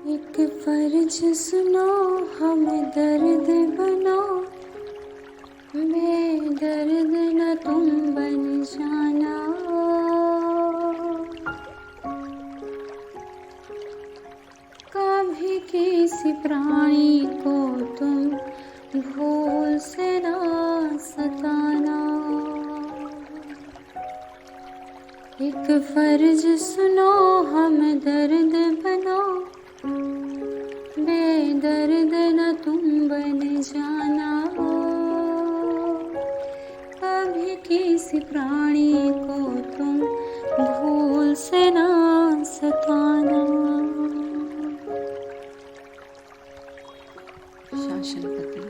एक फर्ज सुनो, हमें दर्द बनो, बेदर्द न तुम बन जाना। कभी किसी प्राणी को तुम भूल से ना सताना। एक फर्ज सुनो, हमें दर्द बनो, बेदर्द न तुम बन जाना। कभी किसी प्राणी को तुम भूल से ना सताना। शासनपति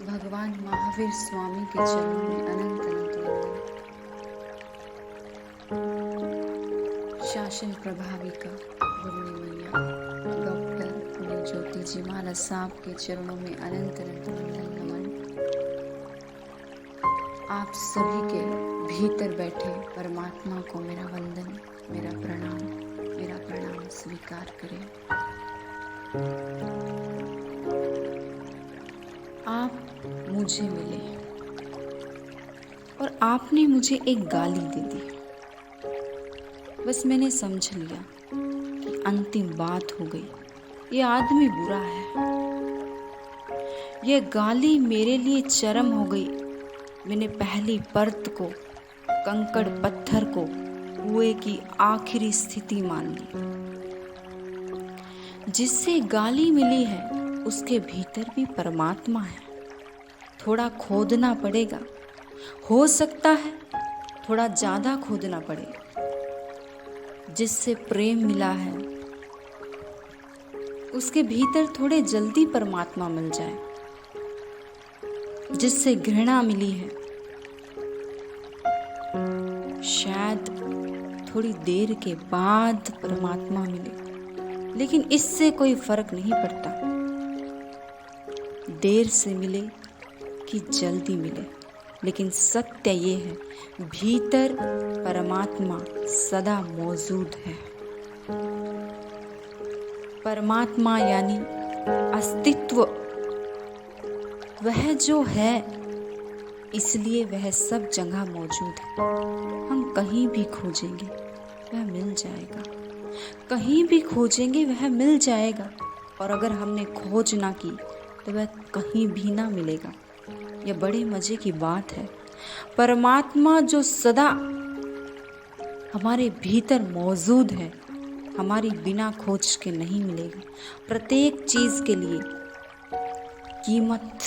भगवान महावीर स्वामी के चरणों में अनंत अनंत वंदन। शासन प्रभाविका गुरु मैया डॉक्टर पुण्य ज्योति जी महाराज साहब के चरणों में अनंत अनंत वंदन नमन। आप सभी के भीतर बैठे परमात्मा को मेरा वंदन, मेरा प्रणाम स्वीकार करें। आप मुझे मिले और आपने मुझे एक गाली दे दी। बस मैंने समझ लिया कि अंतिम बात हो गई। ये आदमी बुरा है। यह गाली मेरे लिए चरम हो गई। मैंने पहली परत को, कंकड़ पत्थर को कुएं की आखिरी स्थिति मान ली। जिससे गाली मिली है उसके भीतर भी परमात्मा है। थोड़ा खोदना पड़ेगा, हो सकता है थोड़ा ज्यादा खोदना पड़ेगा। जिससे प्रेम मिला है उसके भीतर थोड़े जल्दी परमात्मा मिल जाए। जिससे घृणा मिली है शायद थोड़ी देर के बाद परमात्मा मिले, लेकिन इससे कोई फर्क नहीं पड़ता। देर से मिले कि जल्दी मिले, लेकिन सत्य ये है भीतर परमात्मा सदा मौजूद है। परमात्मा यानी अस्तित्व, वह जो है इसलिए वह सब जगह मौजूद है। हम कहीं भी खोजेंगे वह मिल जाएगा, कहीं भी खोजेंगे वह मिल जाएगा। और अगर हमने खोज ना की तो वह कहीं भी ना मिलेगा। यह बड़े मजे की बात है। परमात्मा जो सदा हमारे भीतर मौजूद है, हमारी बिना खोज के नहीं मिलेगा। प्रत्येक चीज के लिए कीमत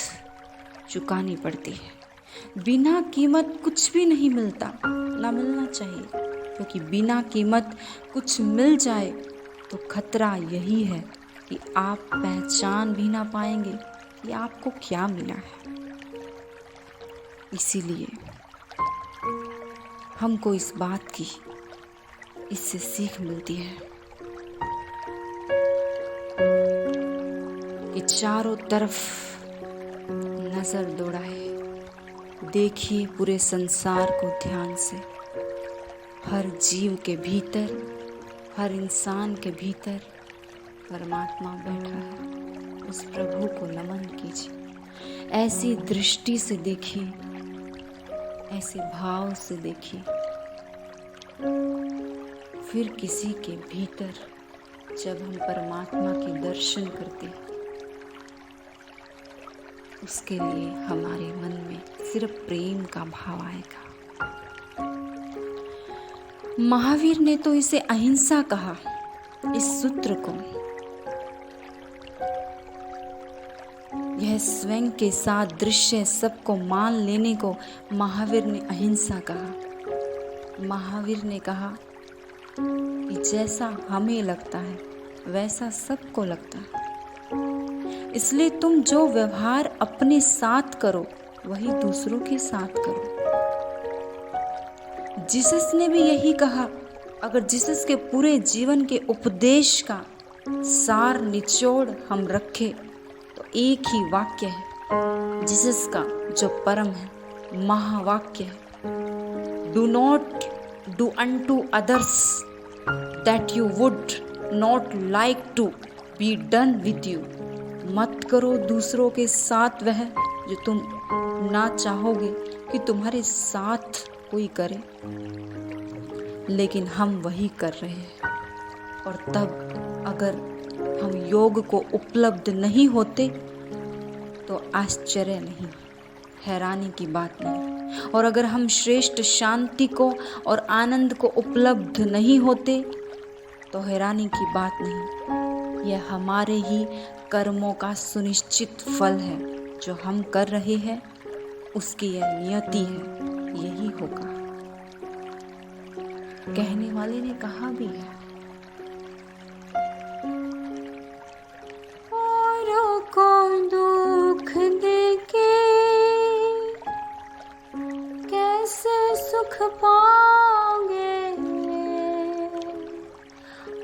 चुकानी पड़ती है। बिना कीमत कुछ भी नहीं मिलता, ना मिलना चाहिए, क्योंकि बिना कीमत कुछ मिल जाए तो खतरा यही है कि आप पहचान भी ना पाएंगे कि आपको क्या मिला है। इसीलिए हमको इस बात की इससे सीख मिलती है कि चारों तरफ नजर दौड़ाए, देखिए पूरे संसार को ध्यान से। हर जीव के भीतर, हर इंसान के भीतर परमात्मा बैठा है। उस प्रभु को नमन कीजिए। ऐसी दृष्टि से देखिए, ऐसे भाव से देखिए। फिर किसी के भीतर जब हम परमात्मा के दर्शन करते हैं, उसके लिए हमारे मन में सिर्फ प्रेम का भाव आएगा। महावीर ने तो इसे अहिंसा कहा। इस सूत्र को, यह स्वयं के साथ दृश्य सबको मान लेने को महावीर ने अहिंसा कहा। महावीर ने कहा कि जैसा हमें लगता है वैसा सबको लगता है। इसलिए तुम जो व्यवहार अपने साथ करो वही दूसरों के साथ करो। जीसस ने भी यही कहा। अगर जीसस के पूरे जीवन के उपदेश का सार निचोड़ हम रखें तो एक ही वाक्य है जीसस का जो परम है, महावाक्य है। Do not do unto others that you would not like to be done with you. मत करो दूसरों के साथ वह जो तुम ना चाहोगे कि तुम्हारे साथ कोई करे, लेकिन हम वही कर रहे हैं। और तब अगर हम योग को उपलब्ध नहीं होते तो आश्चर्य नहीं, हैरानी की बात नहीं। और अगर हम श्रेष्ठ शांति को और आनंद को उपलब्ध नहीं होते तो हैरानी की बात नहीं। यह हमारे ही कर्मों का सुनिश्चित फल है। जो हम कर रहे हैं उसकी यह नियति है, यही होगा। कहने वाले ने कहा भी है, औरों को दुख देके कैसे सुख पाओगे,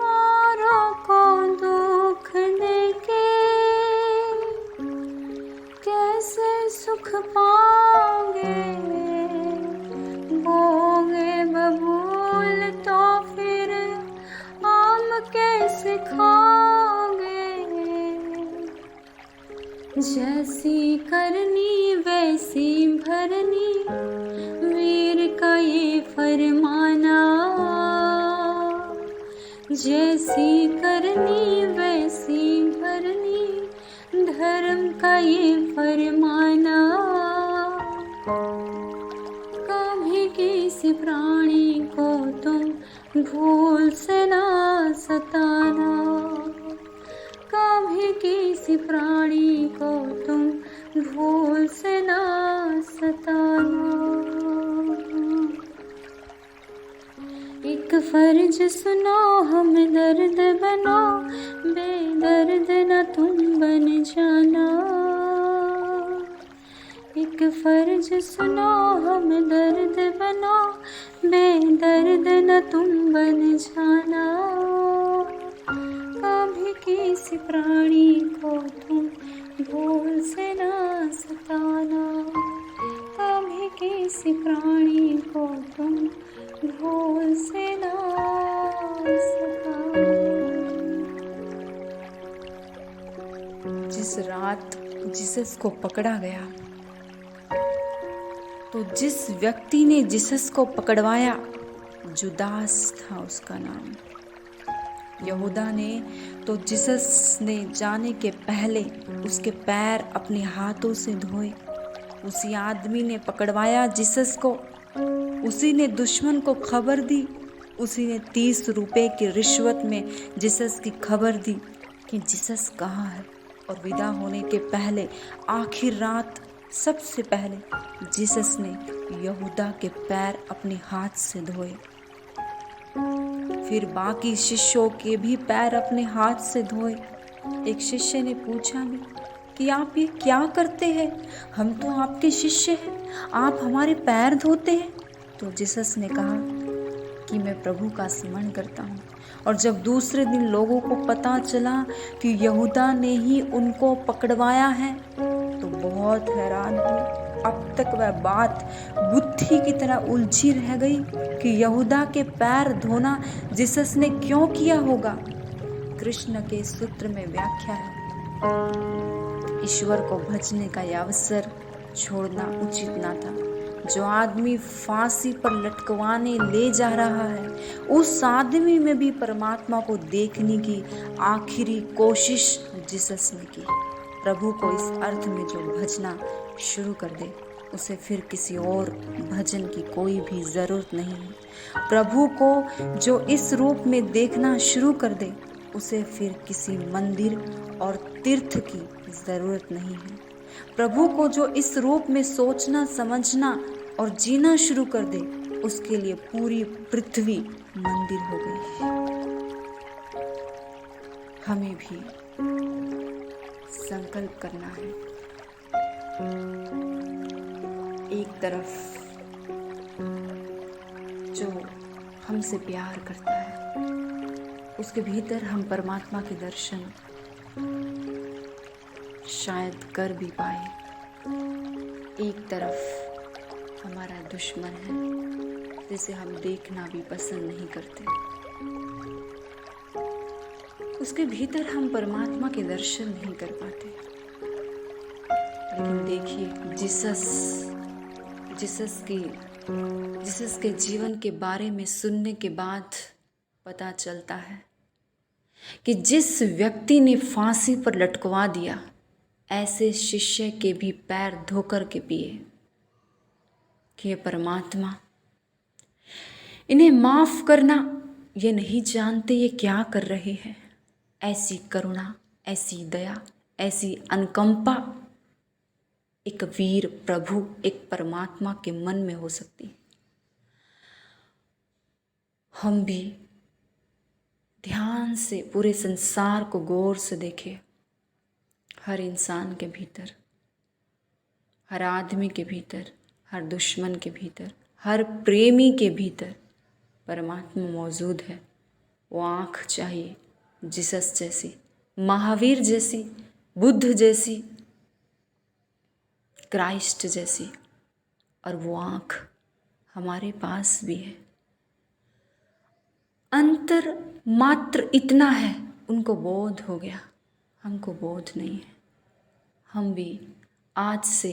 औरों को दुख देके कैसे सुख पाओगे, बोगे बबूल तो फिर आम कैसे खाओगे। जैसी करनी वैसी भरनी, वीर का ये फरमाना। जैसी करनी वैसी भरनी, धर्म का ये फरमाना। कभी किसी प्राणी को तुम भूल से ना सताना, कभी किसी प्राणी को तुम भूल से ना सताना। एक फर्ज सुनो हम दर्द बनो, बेदर्द न तुम बन जाना। एक फर्ज सुनो हम दर्द बनो, बेदर्द न तुम बन जाना। कभी किसी प्राणी को तुम भूल से ना सताना, कभी किसी प्राणी को तुम भूल से ना सताना। जिस रात जीसस को पकड़ा गया तो जिस व्यक्ति ने जीसस को पकड़वाया जुदास था उसका नाम। यहूदा ने तो जीसस ने जाने के पहले उसके पैर अपने हाथों से धोए। उसी आदमी ने पकड़वाया जीसस को, उसी ने दुश्मन को खबर दी, उसी ने 30 रुपए की रिश्वत में जीसस की खबर दी कि जीसस कहाँ है। और विदा होने के पहले आखिर रात सबसे पहले जीसस ने यहूदा के पैर अपने हाथ से धोए। फिर बाकी शिष्यों के भी पैर अपने हाथ से धोए। एक शिष्य ने पूछा भी कि आप ये क्या करते हैं? हम तो आपके शिष्य हैं, आप हमारे पैर धोते हैं। तो जीसस ने कहा कि मैं प्रभु का स्मरण करता हूँ। और जब दूसरे दिन लोगों को पता चला कि यहूदा ने ही उनको पकड़वाया है तो बहुत हैरान हुए। अब तक वह बात बुद्धि की तरह उलझी रह गई कि यहूदा के पैर धोना जीसस ने क्यों किया होगा। कृष्ण के सूत्र में व्याख्या है, ईश्वर को भजने का यह अवसर छोड़ना उचित ना था। जो आदमी फांसी पर लटकवाने ले जा रहा है उस आदमी में भी परमात्मा को देखने की आखिरी कोशिश जीसस ने की। प्रभु को इस अर्थ में जो भजना शुरू कर दे उसे फिर किसी और भजन की कोई भी ज़रूरत नहीं है। प्रभु को जो इस रूप में देखना शुरू कर दे उसे फिर किसी मंदिर और तीर्थ की ज़रूरत नहीं है। प्रभु को जो इस रूप में सोचना समझना और जीना शुरू कर दे उसके लिए पूरी पृथ्वी मंदिर हो गई। हमें भी संकल्प करना है। एक तरफ जो हमसे प्यार करता है उसके भीतर हम परमात्मा के दर्शन शायद कर भी पाए। एक तरफ हमारा दुश्मन है जिसे हम देखना भी पसंद नहीं करते। उसके भीतर हम परमात्मा के दर्शन नहीं कर पाते। लेकिन देखिए, जीसस के जीवन के बारे में सुनने के बाद पता चलता है कि जिस व्यक्ति ने फांसी पर लटकवा दिया, ऐसे शिष्य के भी पैर धोकर के पिए कि ये परमात्मा, इन्हें माफ करना, ये नहीं जानते ये क्या कर रहे हैं। ऐसी करुणा, ऐसी दया, ऐसी अनुकंपा एक वीर प्रभु, एक परमात्मा के मन में हो सकती है। हम भी ध्यान से पूरे संसार को गौर से देखें। हर इंसान के भीतर, हर आदमी के भीतर, हर दुश्मन के भीतर, हर प्रेमी के भीतर परमात्मा मौजूद है। वो आँख चाहिए जीसस जैसी, महावीर जैसी, बुद्ध जैसी, क्राइस्ट जैसी, और वो आँख हमारे पास भी है। अंतर मात्र इतना है, उनको बोध हो गया, हमको बोध नहीं है। हम भी आज से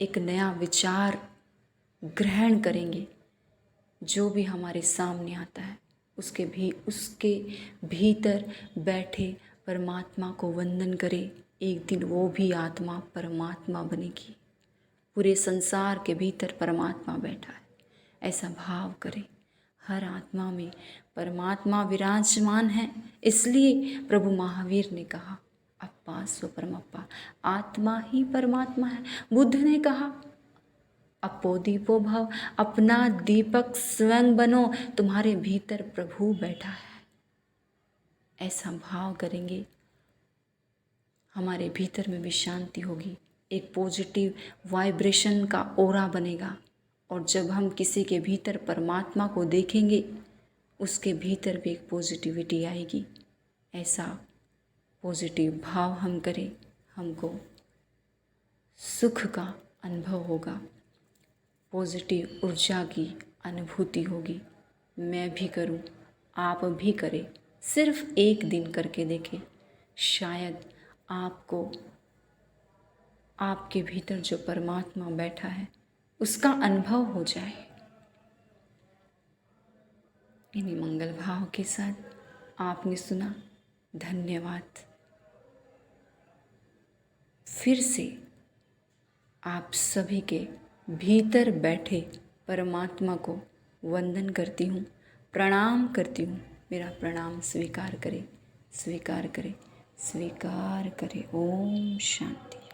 एक नया विचार ग्रहण करेंगे। जो भी हमारे सामने आता है उसके भीतर बैठे परमात्मा को वंदन करें। एक दिन वो भी आत्मा परमात्मा बनेगी। पूरे संसार के भीतर परमात्मा बैठा है, ऐसा भाव करें। हर आत्मा में परमात्मा विराजमान है। इसलिए प्रभु महावीर ने कहा, अप्पा सो परमप्पा, आत्मा ही परमात्मा है। बुद्ध ने कहा, अपो दीपो भव, अपना दीपक स्वयं बनो, तुम्हारे भीतर प्रभु बैठा है। ऐसा भाव करेंगे, हमारे भीतर में भी शांति होगी, एक पॉजिटिव वाइब्रेशन का ओरा बनेगा। और जब हम किसी के भीतर परमात्मा को देखेंगे, उसके भीतर भी एक पॉजिटिविटी आएगी। ऐसा पॉजिटिव भाव हम करें, हमको सुख का अनुभव होगा, पॉजिटिव ऊर्जा की अनुभूति होगी। मैं भी करूं, आप भी करें। सिर्फ एक दिन करके देखें, शायद आपको आपके भीतर जो परमात्मा बैठा है उसका अनुभव हो जाए। इन्हीं मंगल भाव के साथ आपने सुना, धन्यवाद। फिर से आप सभी के भीतर बैठे परमात्मा को वंदन करती हूँ, प्रणाम करती हूँ। मेरा प्रणाम स्वीकार करें, स्वीकार करें, स्वीकार करें। ओम शांति।